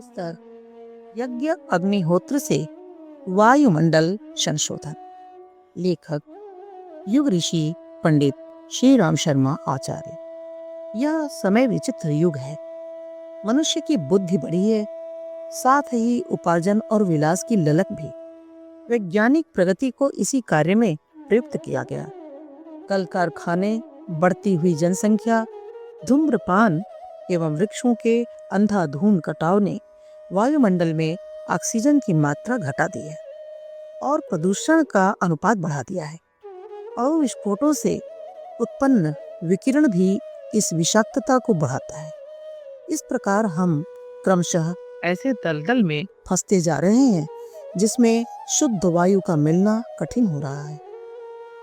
पुस्तक यज्ञ अग्निहोत्र से वायुमंडल संशोधन। लेखक युग ऋषि पंडित श्री राम शर्मा आचार्य। यह समय विचित्र युग है। मनुष्य की बुद्धि बढ़ी है, साथ ही उपार्जन और विलास की ललक भी। वैज्ञानिक प्रगति को इसी कार्य में प्रयुक्त किया गया। कल कारखाने, बढ़ती हुई जनसंख्या, धूम्रपान एवं वृक्षों के अंधाधुंध कटाव ने वायुमंडल में ऑक्सीजन की मात्रा घटा दी है और प्रदूषण का अनुपात बढ़ा दिया है। और विस्फोटों से उत्पन्न विकिरण भी इस विषाक्तता को बढ़ाता है। इस प्रकार हम क्रमशः ऐसे दलदल में फंसते जा रहे हैं जिसमें शुद्ध वायु का मिलना कठिन हो रहा है।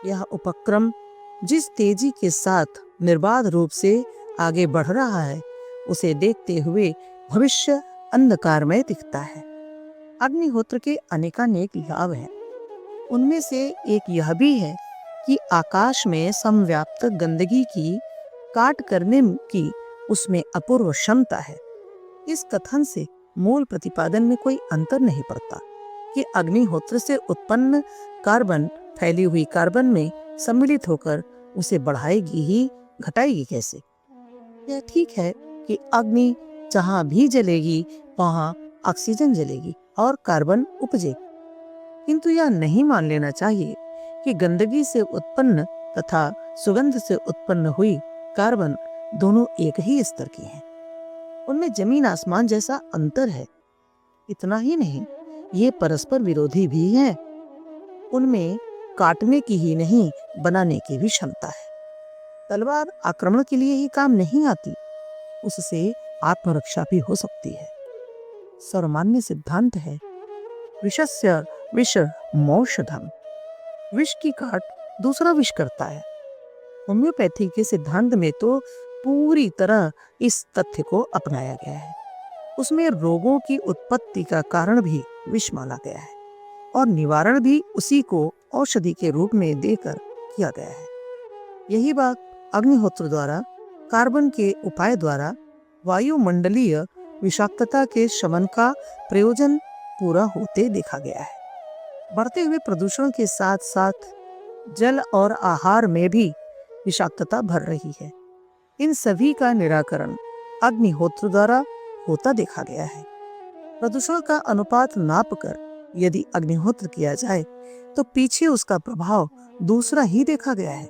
यह उपक्रम जिस तेजी के साथ निर्बाध रूप से आगे बढ़ रहा है, उसे देखते हुए भविष्य अंधकारमय दिखता है। अग्निहोत्र के अनेकानेक लाभ हैं। उनमें से एक यह भी है कि आकाश में समव्याप्त गंदगी की काट करने की उसमें अपूर्व क्षमता है। इस कथन से मूल प्रतिपादन में कोई अंतर नहीं पड़ता कि अग्निहोत्र से उत्पन्न कार्बन फैली हुई कार्बन में सम्मिलित होकर उसे बढ़ाएगी ही घटाएगी कैसे। यह ठीक है कि अग्नि जहां भी जलेगी वहां ऑक्सीजन जलेगी और कार्बन उपजेगी, किंतु यह नहीं मान लेना चाहिए कि गंदगी से उत्पन्न तथा सुगंध से उत्पन्न हुई कार्बन दोनों एक ही स्तर की हैं। उनमें जमीन आसमान जैसा अंतर है। इतना ही नहीं, ये परस्पर विरोधी भी हैं। उनमें काटने की ही नहीं, बनाने की भी क्षमता है। तलवार आक्रमण के लिए ही काम नहीं आती, उससे आत्मरक्षा भी हो सकती है। सर्वमान्य सिद्धांत है, विषस्य विष मौषधम। विष की काट दूसरा विष करता है। होम्योपैथी के सिद्धांत में तो पूरी तरह इस तथ्य को अपनाया गया है। उसमें रोगों की उत्पत्ति का कारण भी विष माना गया है और निवारण भी उसी को औषधि के रूप में देकर किया गया है। यही बात अग्निहोत्र द्वारा कार्बन के उपाय द्वारा वायुमंडलीय विषाक्तता के शमन का प्रयोजन पूरा होते देखा गया है। बढ़ते हुए प्रदूषण के साथ साथ जल और आहार में भी विषाक्तता भर रही है। इन सभी का निराकरण अग्निहोत्र द्वारा होता देखा गया है। प्रदूषण का अनुपात नापकर यदि अग्निहोत्र किया जाए तो पीछे उसका प्रभाव दूसरा ही देखा गया है।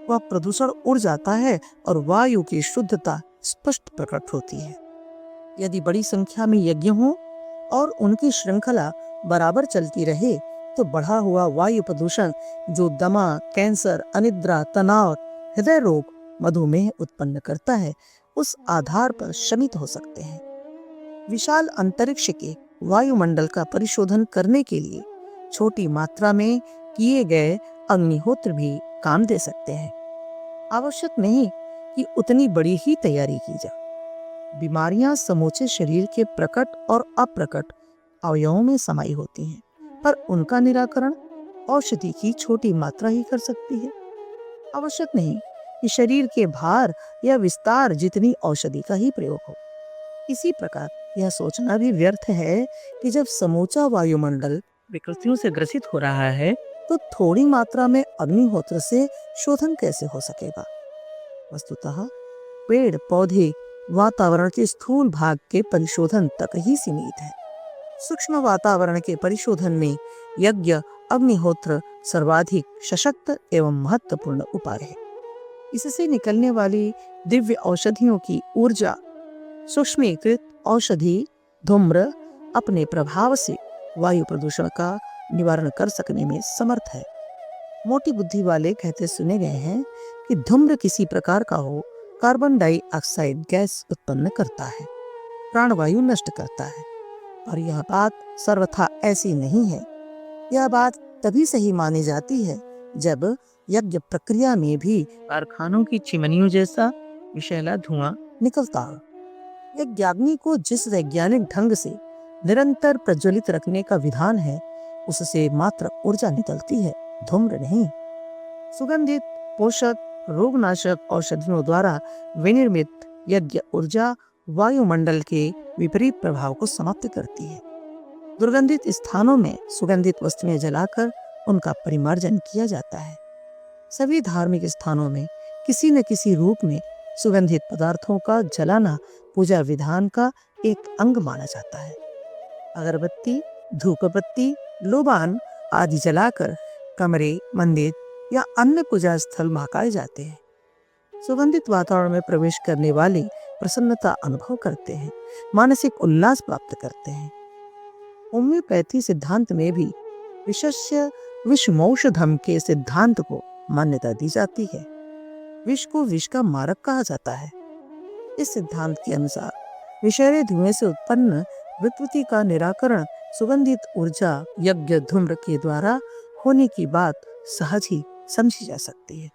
वह प्रदूषण उड़ जाता है और वायु की शुद्धता स्पष्ट प्रकट होती है। यदि बड़ी संख्या में यज्ञ हो और उनकी श्रृंखला बराबर चलती रहे तो बढ़ा हुआ वायु प्रदूषण जो दमा, कैंसर, अनिद्रा, तनाव, हृदय रोग, मधुमेह उत्पन्न करता है, उस आधार पर शमित हो सकते हैं। विशाल अंतरिक्ष के वायुमंडल का परिशोधन करने के लिए छोटी मात्रा में किए गए अग्निहोत्र भी काम दे सकते हैं। आवश्यक नहीं कि उतनी बड़ी ही तैयारी की जाए। बीमारियां समूचे शरीर के प्रकट और अप्रकट अवयवों में समाई होती हैं, पर उनका निराकरण औषधि की छोटी मात्रा ही कर सकती है। आवश्यक नहीं कि शरीर के भार या विस्तार जितनी औषधि का ही प्रयोग हो। इसी प्रकार यह सोचना भी व्यर्थ है कि जब समूचा वायुमंडल विकृतियों से ग्रसित हो रहा है तो थोड़ी मात्रा में अग्निहोत्र से शोधन कैसे हो सकेगा। वस्तुतः पेड़ पौधे वातावरण के स्थूल भाग के परिशोधन तक ही सीमित है। सूक्ष्म वातावरण के परिशोधन में यज्ञ अग्निहोत्र सर्वाधिक सशक्त एवं महत्वपूर्ण उपाय है। इससे निकलने वाली दिव्य औषधियों की ऊर्जा सूक्ष्मीकृत औषधि धूम्र अपने प्रभाव से वायु प्रदूषण का निवारण कर सकने में समर्थ है। मोटी बुद्धि वाले कहते सुने गए हैं कि धूम्र किसी प्रकार का हो कार्बन डाइऑक्साइड गैस उत्पन्न करता है, प्राणवायु नष्ट करता है। और यह बात सर्वथा ऐसी नहीं है। यह बात तभी सही मानी जाती है जब यज्ञ प्रक्रिया में भी कारखानों की चिमनियों जैसा विषैला धुआं निकलता हो। यज्ञाग्नि को जिस वैज्ञानिक ढंग से निरंतर प्रज्वलित रखने का विधान है, उससे मात्र ऊर्जा निकलती है, धूम्र नहीं। सुगंधित, पोषक, रोगनाशक औषधियों द्वारा विनिर्मित यज्ञ ऊर्जा वायुमंडल के विपरीत प्रभाव को समाप्त करती है। दुर्गंधित स्थानों में सुगंधित वस्तुएं जलाकर उनका परिमार्जन किया जाता है। सभी धार्मिक स्थानों में किसी न किसी रूप में सुगंधित पदार्थों का जलाना पूजा विधान का एक अंग माना जाता है। अगरबत्ती, धूपबत्ती, लोबान आदि जलाकर कमरे, मंदिर या अन्य पूजा स्थल महकाए जाते हैं। सुगंधित वातावरण में प्रवेश करने वाले प्रसन्नता अनुभव करते हैं, मानसिक उल्लास प्राप्त करते हैं। होम्योपैथी सिद्धांत में भी विशस्य विषमौषधम के सिद्धांत को मान्यता दी जाती है। विष को विष का मारक कहा जाता है। इस सिद्धांत के अनुसार विषैले धुएं से उत्पन्न विकृति का निराकरण सुगंधित ऊर्जा यज्ञ धूम्र के द्वारा होने की बात सहज ही समझी जा सकती है।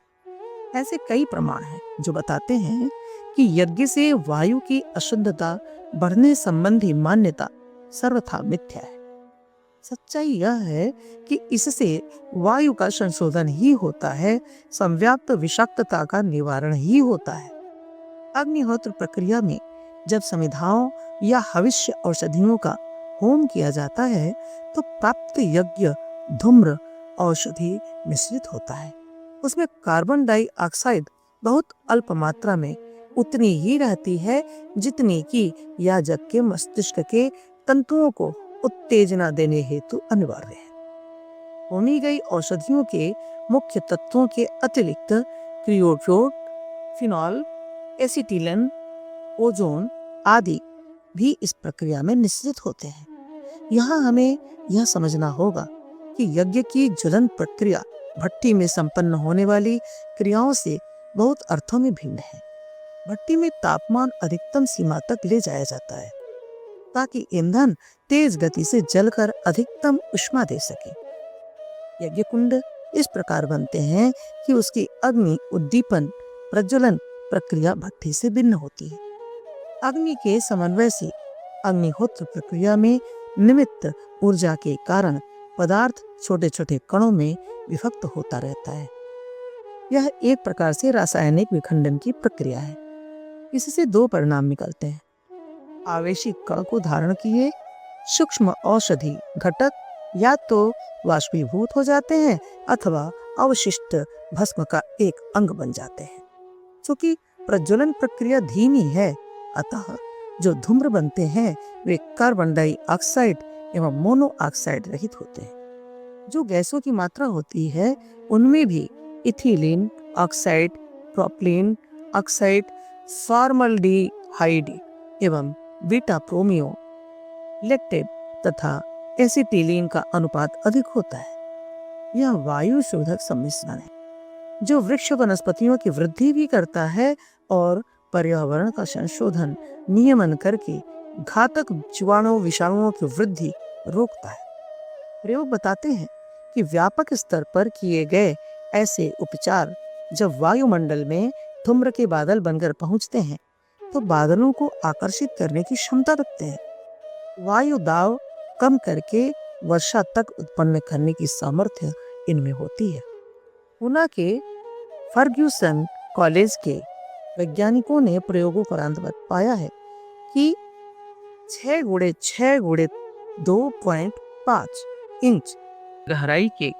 ऐसे कई प्रमाण हैं जो बताते हैं कि यज्ञ से वायु की अशुद्धता बढ़ने संबंधी मान्यता सर्वथा मिथ्या है। सच्चाई यह है कि इससे वायु का संशोधन ही होता है, संव्याप्त विषाक्तता का निवारण ही होता है। अग्निहोत्र प्रक्रिया में जब समिधाओं या हविष्य औषधियों का होम किया जाता है तो प्राप्त यज्ञ धूम्र औषधि मिश्रित होता है। उसमें कार्बन डाइऑक्साइड बहुत अल्प मात्रा में उतनी ही रहती है जितनी कि याजक के मस्तिष्क के तंतुओं को उत्तेजना देने हेतु अनिवार्य है। होमी गई औषधियों के मुख्य तत्वों के अतिरिक्त क्रियोटोड, फिनॉल, एसिटिलिन, ओजोन आदि भी इस प्रक्रिया में निश्चित होते हैं। यहाँ हमें यह समझना होगा कि यज्ञ की ज्वलन प्रक्रिया भट्टी में संपन्न होने वाली क्रियाओं से बहुत अर्थों में भिन्न है। भट्टी में तापमान अधिकतम सीमा तक ले जाया जाता है ताकि ईंधन तेज गति से जलकर अधिकतम ऊष्मा दे सके। यज्ञ कुंड इस प्रकार बनते हैं कि उसकी अग्नि उद्दीपन प्रज्वलन प्रक्रिया भट्टी से भिन्न होती है। अग्नि के समन्वय से अग्निहोत्र प्रक्रिया में निमित्त ऊर्जा के कारण पदार्थ छोटे छोटे कणों में विभक्त होता रहता है। यह एक प्रकार से रासायनिक विखंडन की प्रक्रिया है। इससे दो परिणाम निकलते हैं। आवेशिक कण को धारण किए सूक्ष्म औषधि घटक या तो वाष्पीभूत हो जाते हैं अथवा अवशिष्ट भस्म का एक अंग बन जाते हैं। चूंकि प्रज्वलन प्रक्रिया धीमी है, अतः जो धूम्र बनते हैं वे कार्बन डाइऑक्साइड एवं मोनोऑक्साइड रहित होते हैं। जो गैसों की मात्रा होती है उनमें भी ethylene oxide, propylene oxide, formaldehyde एवं बीटा ब्रोमियो लैक्टेट तथा एसिटिलीन का अनुपात अधिक होता है। यह वायु शोधक सम्मिश्रण है जो वृक्ष वनस्पतियों की वृद्धि भी करता है और पर्यावरण का संशोधन नियमन करके घातक जीवाणु विषाणुओं की वृद्धि रोकता है। प्रयोग बताते हैं कि व्यापक स्तर पर किए गए ऐसे उपचार जब वायुमंडल में धूम्र के बादल बनकर पहुंचते हैं तो बादलों को आकर्षित करने की क्षमता रखते हैं। वायु दाब कम करके वर्षा तक उत्पन्न करने की सामर्थ्य इनमें होती है। पुणे के फर्ग्यूसन कॉलेज के वैज्ञानिकों ने प्रयोगों पर अंततः पाया है कि 6x6x2.5 इंच गहराई के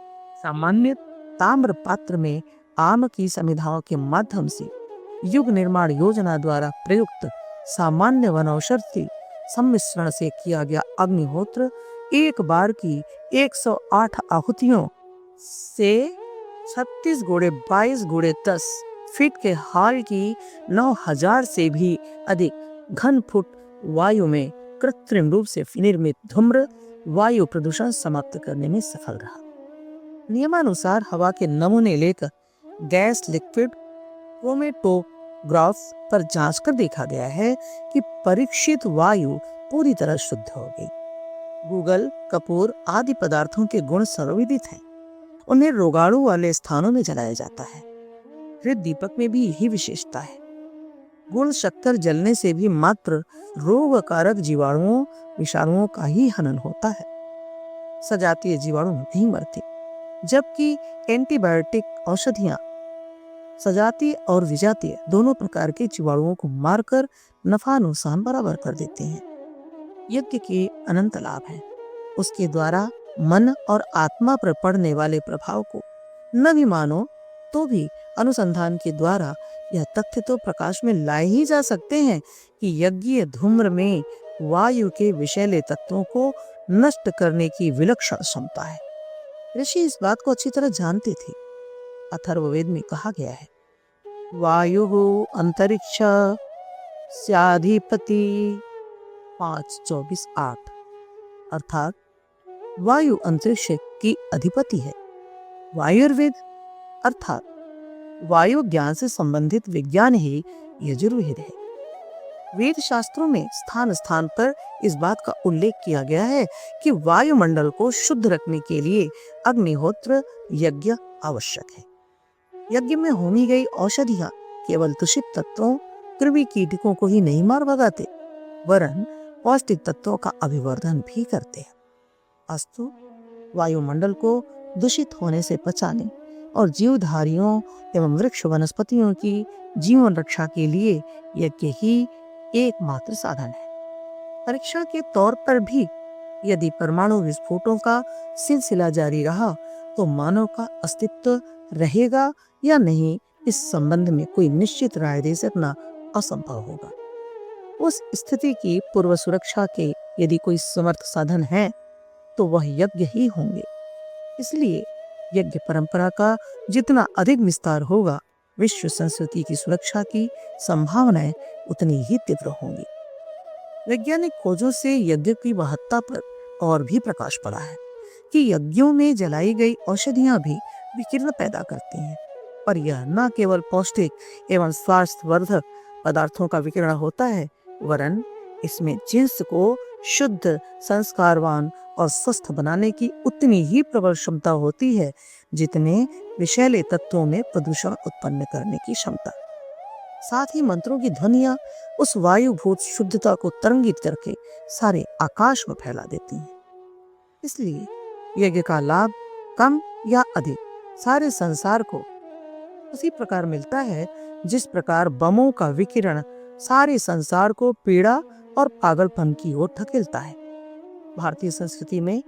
सामान्य ताम्र पात्र में आम की समिधाओं के माध्यम से युग निर्माण योजना द्वारा प्रयुक्त सामान्य वनौषधि सम्मिश्रण से किया गया अग्निहोत्र एक बार की 108 आहुतियों से 36 × 22 × 10 फीट के हाल की 9000 से भी अधिक घन फुट वायु में कृत्रिम रूप से निर्मित धूम्र वायु प्रदूषण समाप्त करने में सफल रहा। नियमानुसार हवा के नमूने लेकर गैस लिक्विड क्रोमेटोग्राफ पर जांच कर देखा गया है कि परीक्षित वायु पूरी तरह शुद्ध हो गई। गूगल, कपूर आदि पदार्थों के गुण सर्वविदित हैं। उन्हें रोगाणु वाले स्थानों में जलाया जाता है। हृद दीपक में भी यही विशेषता है। गुण शक्कर जलने से भी मात्र रोगकारक जीवाणुओं विषाणुओं का ही हनन होता है। सजातीय जीवाणु नहीं मरते, जबकि एंटीबायोटिक औषधियां सजातीय और विजातीय दोनों प्रकार के जीवाणुओं को मारकर नफा नुकसान बराबर कर देते हैं। यज्ञ के अनंत लाभ हैं। उसके द्वारा मन और आत्मा पर पड़ने वाले प्रभाव को न भी मानो तो भी अनुसंधान के द्वारा यह तथ्य तो प्रकाश में लाए ही जा सकते हैं कि यज्ञीय धूम्र में वायु के विषैले तत्वों को नष्ट करने की विलक्षण क्षमता है। ऋषि इस बात को अच्छी तरह जानते थे। अथर्ववेद में कहा गया है, वायु अंतरिक्ष स्याधिपति 5:24-8, अर्थात वायु अंतरिक्ष की अधिपति है। वायुर्वेद अर्थात वायु ज्ञान से संबंधित विज्ञान ही यजुर्वेद है। वेद शास्त्रों में स्थान स्थान पर इस बात का उल्लेख किया गया है कि वायुमंडल को शुद्ध रखने के लिए अग्निहोत्र यज्ञ आवश्यक है। यज्ञ में होमी गई औषधियां केवल दूषित तत्वों, कृमि कीटकों को ही नहीं मार भगाते, वरन पौष्टिक तत्वों का अभिवर्धन भी करते हैं। अस्तु वायुमंडल को दूषित होने से बचाने और जीवधारियों एवं वृक्ष वनस्पतियों की जीवन रक्षा के लिए यज्ञ ही एकमात्र साधन है। परीक्षण के तौर पर भी यदि परमाणु विस्फोटों का सिलसिला जारी रहा तो मानव का अस्तित्व रहेगा या नहीं, इस संबंध में कोई निश्चित राय दे सकना असंभव होगा। उस स्थिति की पूर्व सुरक्षा के यदि कोई समर्थ साधन है तो वह यज्ञ ही होंगे। इसलिए यज्ञ परंपरा का जितना अधिक विस्तार होगा, विश्व संस्कृति की सुरक्षा की संभावनाएं उतनी ही तीव्र होंगी। वैज्ञानिक खोजों से यज्ञ की महत्ता पर और भी प्रकाश पड़ा है कि यज्ञों में जलाई गई औषधियां भी विकिरण पैदा करती हैं, पर यह न केवल पौष्टिक एवं स्वास्थ्यवर्धक पदार्थों का विकिरण होता है, वरन इसमें जिन्स को शुद्ध, संस्कारवान और स्वस्थ बनाने की उतनी ही प्रबल क्षमता होती है जितने विषैले तत्वों में प्रदूषण उत्पन्न करने की क्षमता। साथ ही मंत्रों की ध्वनियां उस वायुभूत शुद्धता को तरंगित करके सारे आकाश में फैला देती हैं। इसलिए यज्ञ का लाभ कम या अधिक सारे संसार को उसी प्रकार मिलता है जिस प्रकार बमों का विकिरण सारे संसार को पीड़ा और पागलपन की ओर धकेलता है। भारतीय संस्कृति में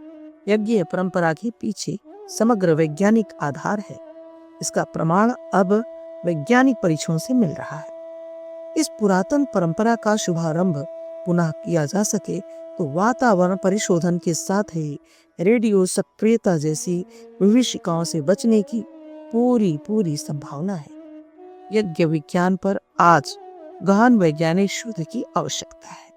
यज्ञ परंपरा के पीछे समग्र वैज्ञानिक आधार है। इसका प्रमाण अब वैज्ञानिक परीक्षणों से मिल रहा है। इस पुरातन परंपरा का शुभारंभ पुनः किया जा सके तो वातावरण परिशोधन के साथ ही रेडियो सक्रियता जैसी विभीषिकाओं से बचने की पूरी संभावना है। यज्ञ विज्ञान पर आज गहन वैज्ञानिक शोध की आवश्यकता है।